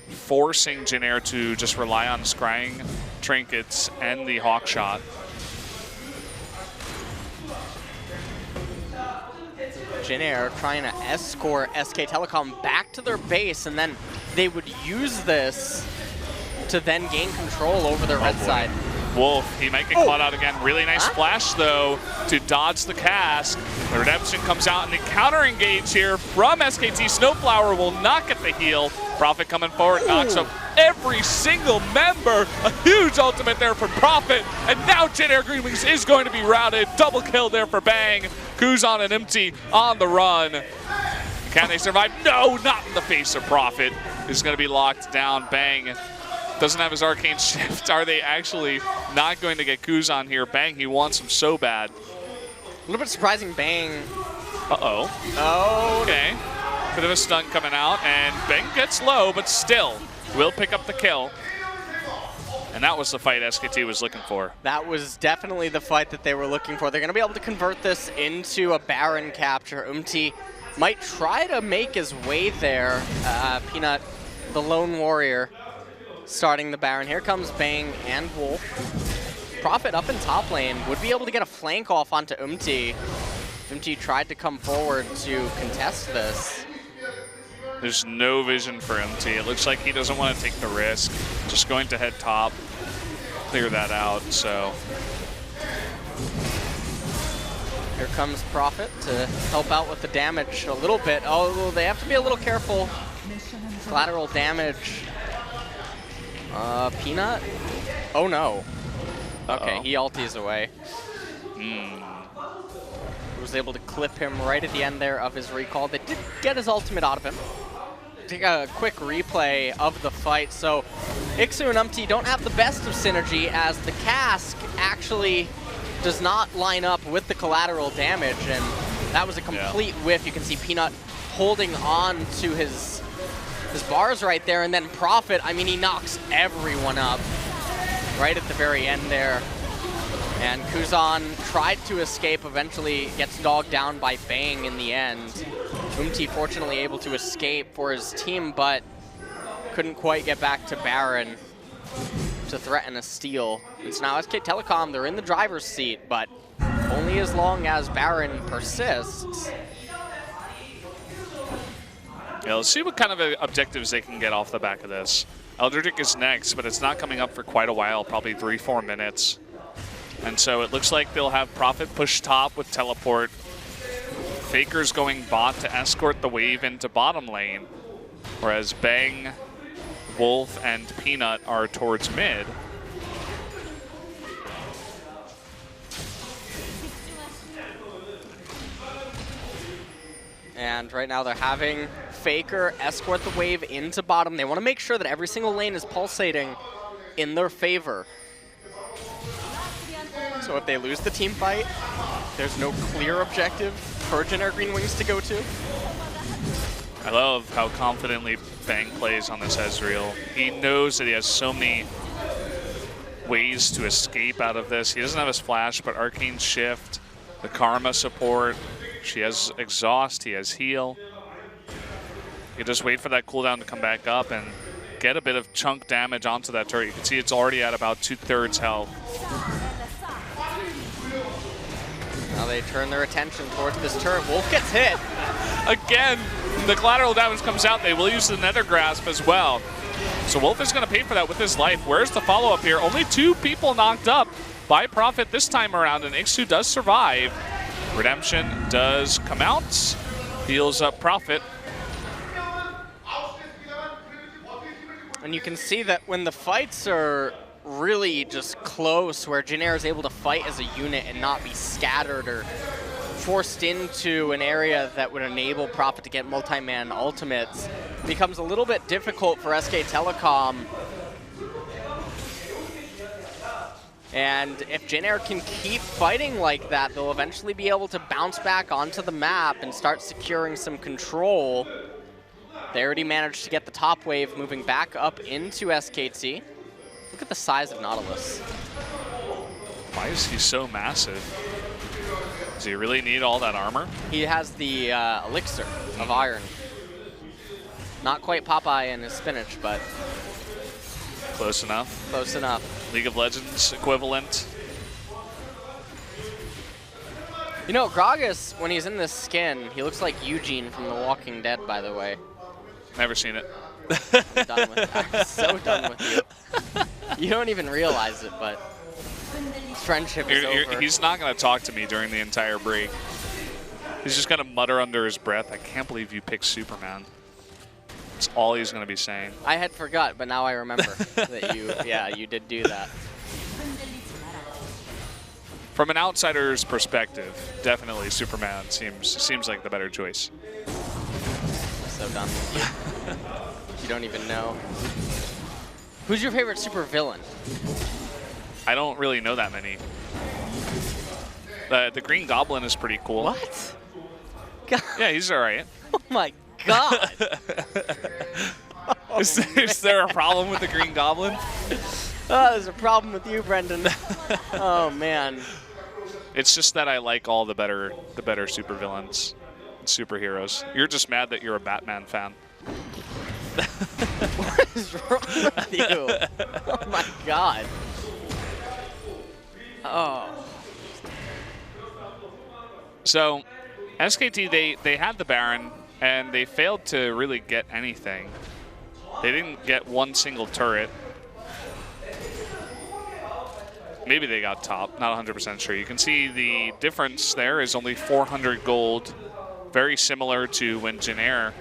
Speaker 1: forcing Jin Air to just rely on scrying trinkets and the hawk shot.
Speaker 2: Jin Air trying to escort SKTelecom back to their base, and then they would use this to then gain control over their red side.
Speaker 1: Wolf, he might get caught out again. Really nice flash, though, to dodge the cast. The Redemption comes out, and the counter engage here from SKT. Snowflower will not get the heal. Prophet coming forward, knocks up every single member. A huge ultimate there for Prophet, and now Jin Air Green Wings is going to be routed. Double kill there for Bang. Kuzan and Empty on the run. Can they survive? No, not in the face of Prophet. Is going to be locked down. Bang doesn't have his arcane shift. Are they actually not going to get Kuzan here? Bang, he wants him so bad.
Speaker 2: A little bit surprising, Bang.
Speaker 1: Uh-oh.
Speaker 2: Oh.
Speaker 1: Okay. Bit of a stun coming out, and Bang gets low, but still will pick up the kill. And that was the fight SKT was looking for.
Speaker 2: That was definitely the fight that they were looking for. They're going to be able to convert this into a Baron capture. Umti might try to make his way there. Peanut, the lone warrior, starting the Baron. Here comes Bang and Wolf. Prophet up in top lane would be able to get a flank off onto Umti. Umti tried to come forward to contest this.
Speaker 1: There's no vision for MT. It looks like he doesn't want to take the risk. Just going to head top, clear that out, so.
Speaker 2: Here comes Prophet to help out with the damage a little bit. Oh, they have to be a little careful. Collateral damage. Peanut? Oh no. Okay, he ulties away. Was able to clip him right at the end there of his recall. They did get his ultimate out of him. Take a quick replay of the fight. So Ixu and Umti don't have the best of synergy, as the cask actually does not line up with the collateral damage, and that was a complete whiff. You can see Peanut holding on to his bars right there, and then Prophet, I mean, he knocks everyone up right at the very end there. And Kuzan tried to escape, eventually gets dogged down by Bang in the end. Umti fortunately able to escape for his team, but couldn't quite get back to Baron to threaten a steal. It's now SKTelecom, they're in the driver's seat, but only as long as Baron persists.
Speaker 1: Yeah, let's see what kind of objectives they can get off the back of this. Eldritch is next, but it's not coming up for quite a while, probably 3-4 minutes. And so it looks like they'll have Prophet push top with teleport. Faker's going bot to escort the wave into bottom lane, whereas Bang, Wolf, and Peanut are towards mid.
Speaker 2: And right now they're having Faker escort the wave into bottom. They want to make sure that every single lane is pulsating in their favor. So if they lose the team fight, there's no clear objective for Generic Green Wings to go to.
Speaker 1: I love how confidently Bang plays on this Ezreal. He knows that he has so many ways to escape out of this. He doesn't have his flash, but Arcane Shift, the Karma support. She has Exhaust, he has Heal. You just wait for that cooldown to come back up and get a bit of chunk damage onto that turret. You can see it's already at about 2/3 health.
Speaker 2: Now they turn their attention towards this turret. Wolf gets hit.
Speaker 1: Again, the collateral damage comes out. They will use the Nether Grasp as well. So Wolf is going to pay for that with his life. Where's the follow-up here? Only 2 people knocked up by Prophet this time around, and Ixu does survive. Redemption does come out, heals up Prophet.
Speaker 2: And you can see that when the fights are really just close, where Jinair is able to fight as a unit and not be scattered or forced into an area that would enable Prophet to get multi-man ultimates, it becomes a little bit difficult for SKTelecom. And if Jinair can keep fighting like that, they'll eventually be able to bounce back onto the map and start securing some control. They already managed to get the top wave moving back up into SKT. Look at the size of Nautilus.
Speaker 1: Why is he so massive? Does he really need all that armor?
Speaker 2: He has the elixir of iron. Not quite Popeye and his spinach, but
Speaker 1: close enough.
Speaker 2: Close enough.
Speaker 1: League of Legends equivalent.
Speaker 2: You know, Gragas, when he's in this skin, he looks like Eugene from The Walking Dead, by the way.
Speaker 1: Never seen it.
Speaker 2: I'm done with it. I'm so done with you. You don't even realize it, but friendship is over.
Speaker 1: He's not going to talk to me during the entire break. He's just going to mutter under his breath, "I can't believe you picked Superman." That's all he's going to be saying.
Speaker 2: I had forgot, but now I remember that you did do that.
Speaker 1: From an outsider's perspective, definitely Superman seems like the better choice.
Speaker 2: I'm so done with you. You don't even know. Who's your favorite super villain?
Speaker 1: I don't really know that many. The Green Goblin is pretty cool.
Speaker 2: What? God.
Speaker 1: Yeah, he's all right.
Speaker 2: Oh my God.
Speaker 1: Oh, is there a problem with the Green Goblin?
Speaker 2: Oh, there's a problem with you, Brendan. Oh man.
Speaker 1: It's just that I like all the better supervillains, superheroes. You're just mad that you're a Batman fan.
Speaker 2: What is wrong with you? Oh my God. Oh.
Speaker 1: So, SKT, they had the Baron, and they failed to really get anything. They didn't get one single turret. Maybe they got top, not 100% sure. You can see the difference there is only 400 gold. Very similar to when Jinair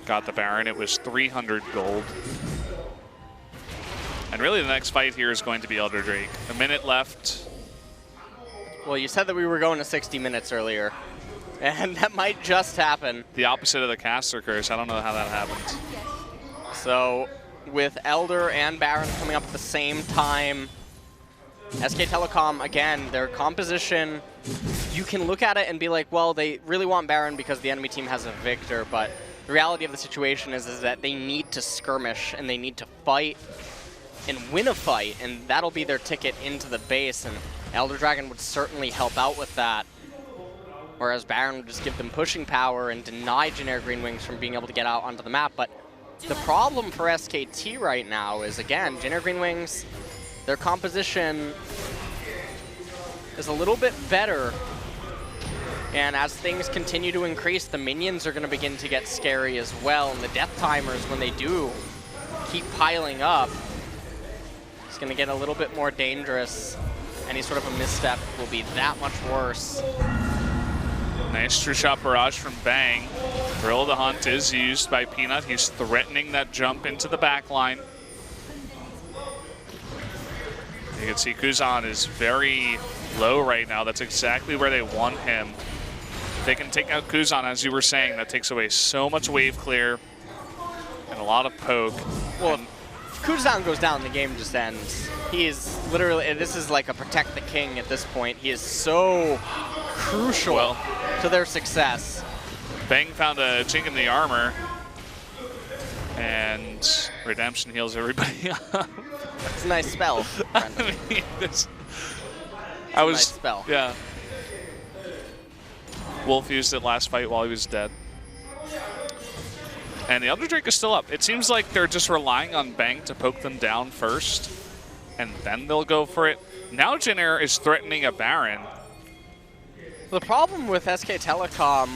Speaker 1: got the Baron, it was 300 gold. And really the next fight here is going to be Elder Drake. A minute left.
Speaker 2: Well, you said that we were going to 60 minutes earlier, and that might just happen.
Speaker 1: The opposite of the caster curse. I don't know how that happened.
Speaker 2: So with Elder and Baron coming up at the same time, SKTelecom, again, their composition, you can look at it and be like, well, they really want Baron because the enemy team has a Victor, but the reality of the situation is that they need to skirmish and they need to fight and win a fight, and that'll be their ticket into the base, and Elder Dragon would certainly help out with that, whereas Baron would just give them pushing power and deny Generic Green Wings from being able to get out onto the map. But the problem for SKT right now is, again, Generic Green Wings, their composition is a little bit better And as things continue to increase, the minions are going to begin to get scary as well. And the death timers, when they do keep piling up, it's going to get a little bit more dangerous. Any sort of a misstep will be that much worse.
Speaker 1: Nice true shot barrage from Bang. Thrill of the Hunt is used by Peanut. He's threatening that jump into the back line. You can see Kuzan is very low right now. That's exactly where they want him. If they can take out Kuzan, as you were saying, that takes away so much wave clear and a lot of poke.
Speaker 2: Well, if Kuzan goes down, the game just ends. He is literally, this is like a protect the king at this point. He is so crucial to their success.
Speaker 1: Bang found a chink in the armor, and Redemption heals everybody up.
Speaker 2: It's a nice spell.
Speaker 1: I mean, nice
Speaker 2: spell.
Speaker 1: Yeah. Wolf used it last fight while he was dead. And the Elder Drake is still up. It seems like they're just relying on Bang to poke them down first, and then they'll go for it. Now Jin Air is threatening a Baron.
Speaker 2: The problem with SKTelecom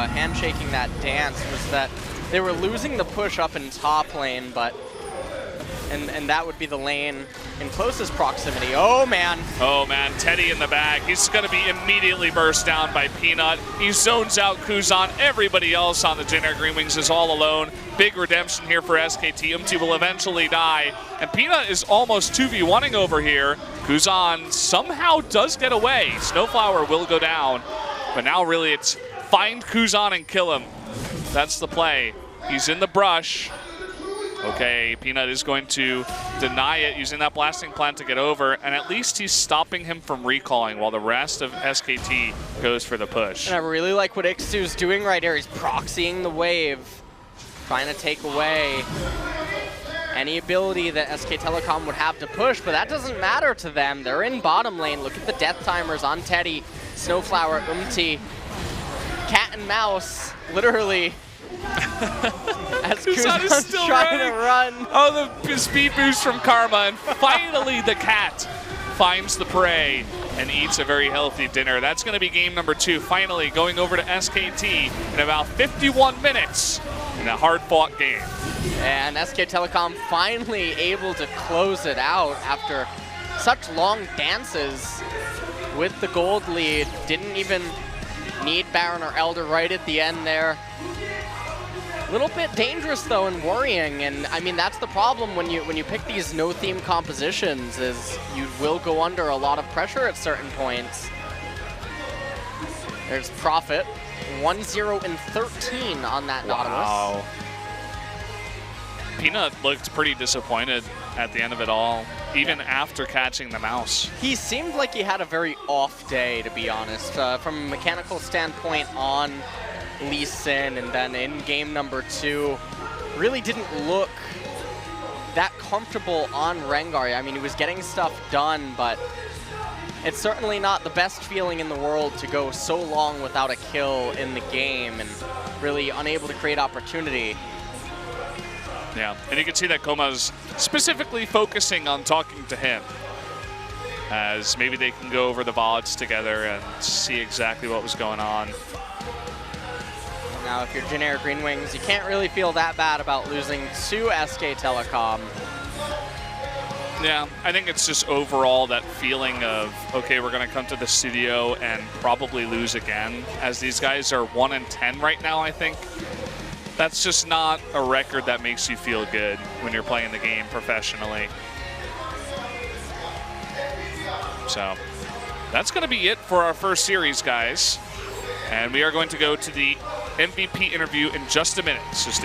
Speaker 2: handshaking that dance was that they were losing the push up in top lane, but and that would be the lane in closest proximity. Oh man.
Speaker 1: Oh man, Teddy in the back. He's gonna be immediately burst down by Peanut. He zones out Kuzan. Everybody else on the Jin Air Green Wings is all alone. Big redemption here for SKT. Umti will eventually die. And Peanut is almost 2v1ing over here. Kuzan somehow does get away. Snowflower will go down. But now really it's find Kuzan and kill him. That's the play. He's in the brush. Okay, Peanut is going to deny it, using that blasting plant to get over, and at least he's stopping him from recalling while the rest of SKT goes for the push.
Speaker 2: And I really like what Ixtu's doing right here. He's proxying the wave, trying to take away any ability that SKTelecom would have to push, but that doesn't matter to them. They're in bottom lane. Look at the death timers on Teddy, Snowflower, Umti, cat and mouse, literally. As Kuzan's
Speaker 1: still
Speaker 2: trying
Speaker 1: running.
Speaker 2: to run.
Speaker 1: Oh, the speed boost from Karma, and finally the cat finds the prey and eats a very healthy dinner. That's going to be game number 2, finally going over to SKT in about 51 minutes in a hard-fought game.
Speaker 2: And SKTelecom finally able to close it out after such long dances with the gold lead. Didn't even need Baron or Elder right at the end there. A little bit dangerous though and worrying, and I mean that's the problem when you pick these no-theme compositions, is you will go under a lot of pressure at certain points. There's Prophet, 1-0 and 13 on that Nautilus.
Speaker 1: Wow. Peanut looked pretty disappointed at the end of it all, even after catching the mouse.
Speaker 2: He seemed like he had a very off day, to be honest. From a mechanical standpoint on Lee Sin, and then in game number 2, really didn't look that comfortable on Rengar. I mean, he was getting stuff done, but it's certainly not the best feeling in the world to go so long without a kill in the game and really unable to create opportunity.
Speaker 1: Yeah, and you can see that Koma's specifically focusing on talking to him, as maybe they can go over the VODs together and see exactly what was going on.
Speaker 2: Now, if you're Jin Air Green Wings, you can't really feel that bad about losing to SKTelecom.
Speaker 1: Yeah, I think it's just overall that feeling of, okay, we're going to come to the studio and probably lose again, as these guys are 1-10 right now, I think. That's just not a record that makes you feel good when you're playing the game professionally. So that's going to be it for our first series, guys. And we are going to go to the MVP interview in just a minute. So stay